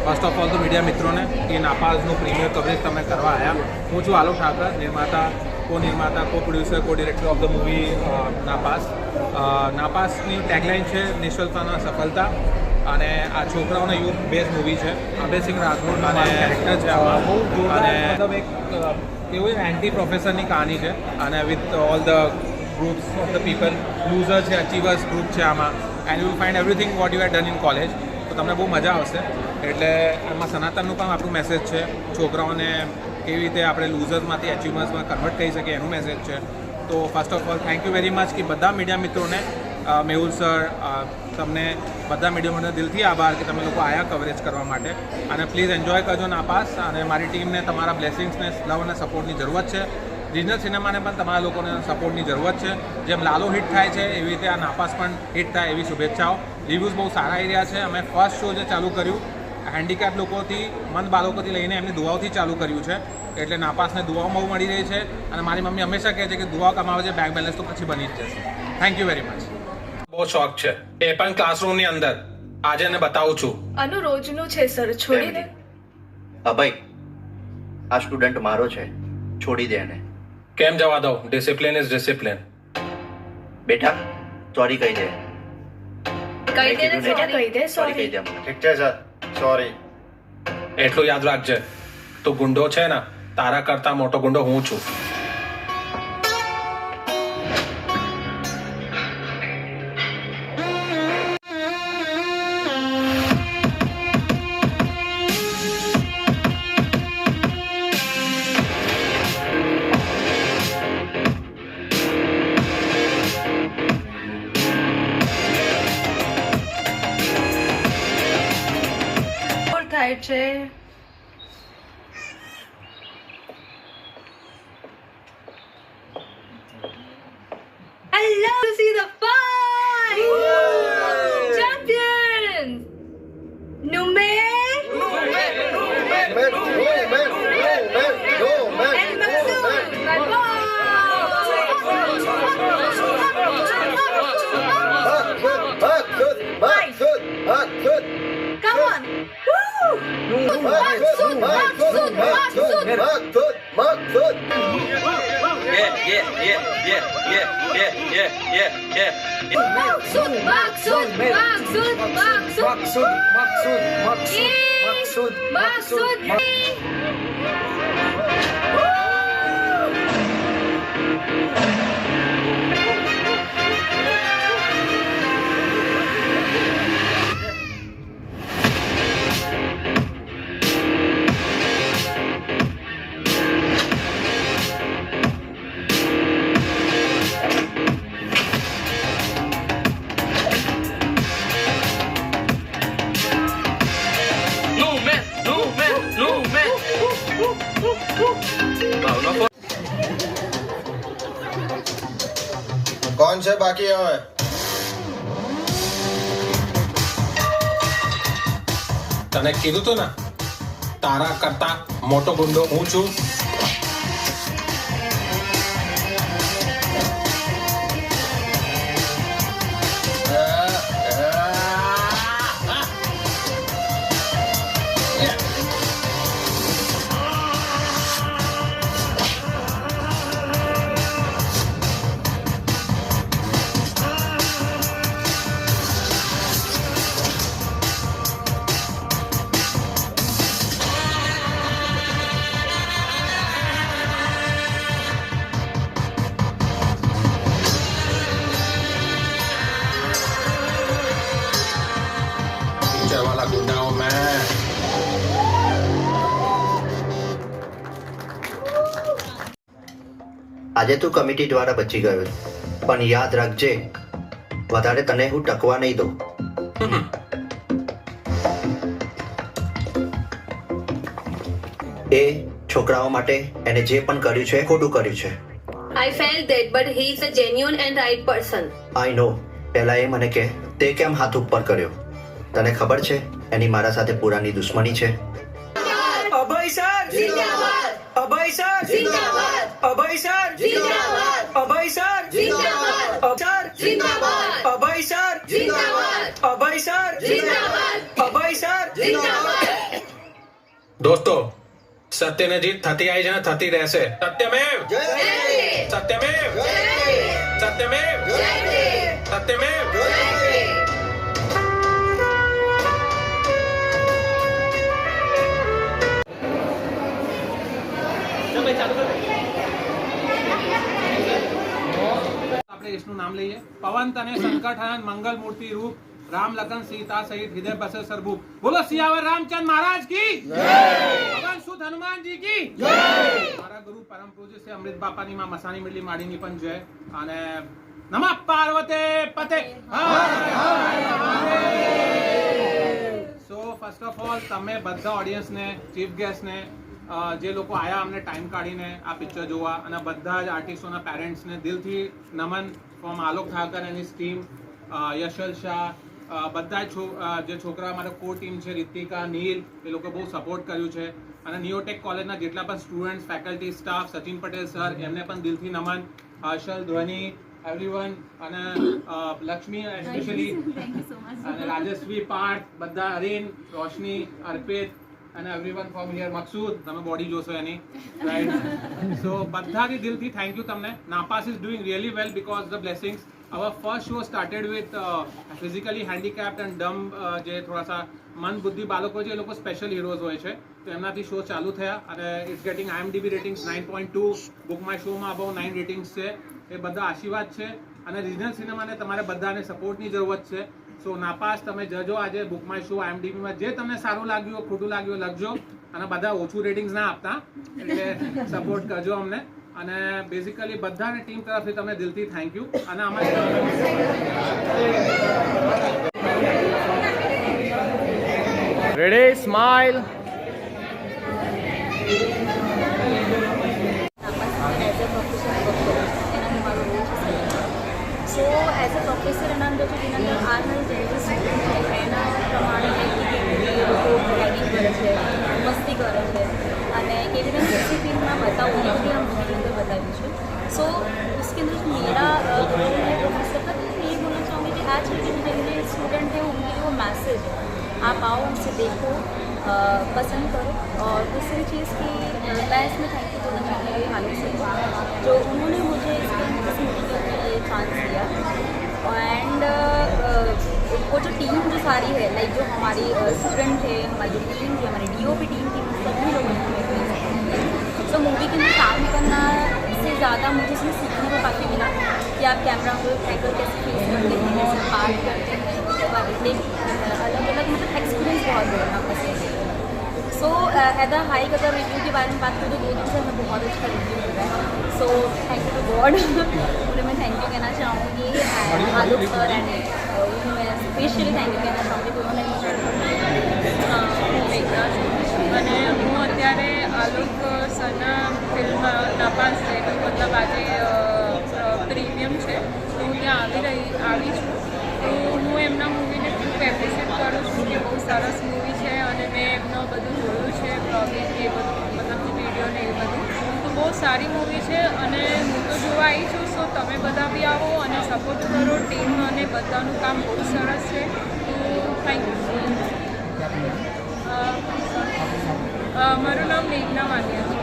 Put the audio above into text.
First of all તો media મિત્રોને કે નાપાસનું પ્રીમિયર કવરેજ તમે કરવા આવ્યા. હું છું આલોક ઠાકર, નિર્માતા, કો પ્રોડ્યુસર, કો ડિરેક્ટર ઓફ ધ મૂવી નાપાસ. નાપાસની ટેગલાઇન છે નિષ્ફળતાના સફળતા, અને આ છોકરાઓના યુથ બેઝ મૂવી છે. અભયસિંહ રાજગોર અને કેરેક્ટર છે આમાં, અને મતલબ એક એવું એન્ટી પ્રોફેસરની કહાની છે, અને with all the groups of the people. Loser છે, અચીવર્સ ગ્રુપ છે આમાં, and you will find everything what you have done in college. તો તમને બહુ મજા આવશે. એટલે એમાં સનાતનનું પણ આપણું મેસેજ છે, છોકરાઓને કેવી રીતે આપણે લૂઝર્સમાંથી અચીવર્સમાં કન્વર્ટ કરી શકીએ એનું મેસેજ છે. તો first of all thank you very much કે બધા મીડિયા મિત્રોને, મેહુલ સર, તમને બધા મીડિયાઓને દિલથી આભાર કે તમે લોકો આયા કવરેજ કરવા માટે. અને પ્લીઝ એન્જોય કરજો નાપાસ, અને મારી ટીમને તમારા બ્લેસિંગ્સને, લવ અને સપોર્ટની જરૂરત છે. રિજનલ સિનેમાને પણ તમારા લોકોને સપોર્ટની જરૂરત છે. જેમ લાલો હિટ થાય છે એવી રીતે આ નાપાસ પણ હિટ થાય એવી શુભેચ્છાઓ. રિવ્યૂઝ બહુ સારા આવી રહ્યા છે. અમે ફર્સ્ટ શો જે ચાલુ કર્યું હેન્ડીકેપ લોકોથી, મંદ બાળકોથી લઈને એમની દુઆઓથી ચાલુ કર્યું છે. એટલે નાપાસને દુઆઓ બહુ મળી રહી છે. અને મારી મમ્મી હંમેશા કહે છે કે દુઆ કમાવે છે, બેંક બેલેન્સ તો પછી બની જ જશે. Thank you very much. બહુ શોખ છે, એ પણ ક્લાસરૂમની અંદર. આજે એને બતાવું છું. અનુ રોજનું છે સર, છોડી દે. અભય, આ સ્ટુડન્ટ મારો છે, છોડી દે એને. કેમ જવા દઉં? Discipline is discipline. બેટા સોરી કહી દે. કહી દે ને બેટા, કહી દે સોરી કહી સોરી. દે મને. ઠીક છે સર, સોરી. એટલું યાદ રાખજે, તું ગુંડો છે ને, તારા કરતા મોટો ગુંડો હું છું. થાય છે. I love to see the fight. Champions. Nume and Masood. Come on. Maksud. કોણ છે બાકી હવે? તને કીધું તું ને, તારા કરતા મોટો ગુંડો હું છું. वाला गुंडा हूं मैं. આજે તું કમિટી દ્વારા બચી ગયો, પણ યાદ રાખજે, વધારે તને હું ટકવા નહીં દઉં. એ છોકરાઓ માટે એને જે પણ કર્યું છે ખોટું કર્યું છે. I felt that, but he is a genuine and right person. આઈ નો. પહેલા એ મને કે તે કેમ હાથ ઉપર કર્યો. તને ખબર છે એની મારા સાથે પુરાની દુશ્મની છે. અભય સર જિંદાબાદ. અભય સર જિંદાબાદ. અભય સર જિંદાબાદ. અભય સર જિંદાબાદ. સર જિંદાબાદ. અભય સર જિંદાબાદ. અભય સર જિંદાબાદ. અભય સર જિંદાબાદ. દોસ્તો, સત્યને જીત થતી આવી છે ને થતી રહેશે. સત્યમેવ સત્યમેવ સત્યમેવ સત્યમેવ. આપણે યશનું નામ લઈએ. પવન તને સંકટ હનન મંગલ મૂર્તિ રૂપ, રામ લખન સીતા સહિત હૃદય બસે સરભૂપ. બોલો સિયાવર રામચંદ્ર મહારાજ કી જય. પવન સુત હનુમાનજી કી જય. મારા ગુરુ પરમ પૂજ્ય છે અમૃત બાપાની માં મસાની મિડલી માડીની પણ જય. અને નમઃ પાર્વતે પતે. સો ફર્સ્ટ ઓફ ઓલ તમે બધા ઓડિયન્સને, ચીફ ગેસ્ટને, જે લોકો આયા અમને ટાઈમ કાઢીને આ પિક્ચર જોવા, અને બધા જ આર્ટિસ્ટોના પેરેન્ટ્સને દિલથી નમન from Alok Thakar and his team, Yashal Shah, બધા જે છોકરા મારા કો ટીમ છે, રીતિકા, નીલ, એ લોકો બહુ સપોર્ટ કર્યું છે. અને નિયોટેક કોલેજના જેટલા પણ students, faculty, staff, Sachin Patel sir, એમને પણ દિલથી નમન. હર્ષલ, ધ્વનિ, એવરીવન, અને લક્ષ્મી એસ્પેશિયલી, અને રાજેશ્રી, પાર્થ, બધા, અરીન, રોશની, અર્પિત, અને એવરીવન ફ્રોમ હિયર, મકસૂદ, તમે બોડી જોશો એની, રાઈટ. સો બધાથી દિલથી થેન્ક યુ તમને. નાપાસ is doing really well because the blessings. Our first show started with physically handicapped and dumb, જે થોડા સા મન બુદ્ધિ બાળકો છે, એ લોકો સ્પેશિયલ હીરોઝ હોય છે, તો એમનાથી શો ચાલુ થયા. અને it's getting IMDb ratings 9.2, book my શોમાં અબાઉ 9 રેટિંગ્સ છે. એ બધા આશીર્વાદ છે. અને રિજનલ સિનેમાને તમારે બધાને સપોર્ટની જરૂરત છે. સો નાપાસ તમે જજો આજે બુક માય શો, IMDbમાં જે તમને સારું લાગ્યું, ખોટું લાગ્યું લખજો. અને બધા ઓછું રેટિંગ્સ ના આપતા, એટલે સપોર્ટ કરજો અમને. અને બેઝિકલી બધાને ટીમ તરફથી તમને દિલથી થેન્ક યુ. અને અમારી ready smile. So as a professor એના અંદર જો જેના અંદર આ મારી જે સ્ટુડન્ટ છે એના પ્રમાણે એ લોકો રેગિંગ કરે છે, મસ્તી કરે છે, અને કેવી રીતે ડિસિપ્લિનમાં બતાવવું એ બધી આ મૂવી અંદર बताई है. सो उसके अंदर जो मेरा प्रोफेसर था तो मैं ये बोलना चाहूँगी कि आज के जो स्टूडेंट है उनके लिए वो मैसेज है, आप आओ उनसे देखो, पसंद करो. और दूसरी चीज़ कि मैं इसमें थैंक यू बोलना चाहूँगी आलोक सर जो उन्होंने मुझे इस मूवी के लिए चांस दिया. एंड वो जो टीम जो सारी है लाइक जो हमारी स्टूडेंट है, हमारी जो टीम थी, हमारी DOP टीम थी, सभी लोगों ने तो मूवी के अंदर काम करना से ज़्यादा मुझे इसमें सीखने को काफ़ी मिला कि आप कैमरा को एंगल कैसे फेस करते हैं, कैसे बात करते हैं, उसके बाद अलग अलग मतलब एक्सपीरियंस बहुत बढ़िया पसंद है. सो एदा हाइक अगर रिव्यू के बारे में बात करूँ तो 2 दिन से हमें बहुत अच्छा रिव्यू मिल रहा है. So thank you to God. उन्हें मैं थैंक यू कहना चाहूँगी आलोक सर एंड उन्हें मैं स्पेशली थैंक यू कहना चाहूँगी कि उन्होंने मुझे અને હું અત્યારે આલોક સરના ફિલ્મ નાપાસ છે, તો મતલબ આજે પ્રીમિયમ છે તો હું ત્યાં આવી છું. તો હું એમના મૂવીને ખૂબ એપ્રિશિએટ કરું છું કે બહુ સરસ મૂવી છે. અને મેં એમનું બધું જોયું છે, બ્લોગિંગ એ બધું મતલબ વિડીયો ને એ બધું, તો બહુ સારી મૂવી છે. અને હું તો જોવા આવી છું. સો તમે બધા બી આવો અને સપોર્ટ કરો. ટીમ અને બધાનું કામ બહુ સરસ છે. તો થેન્ક યુ. મારું નામ મેઘના વાનિયા છે.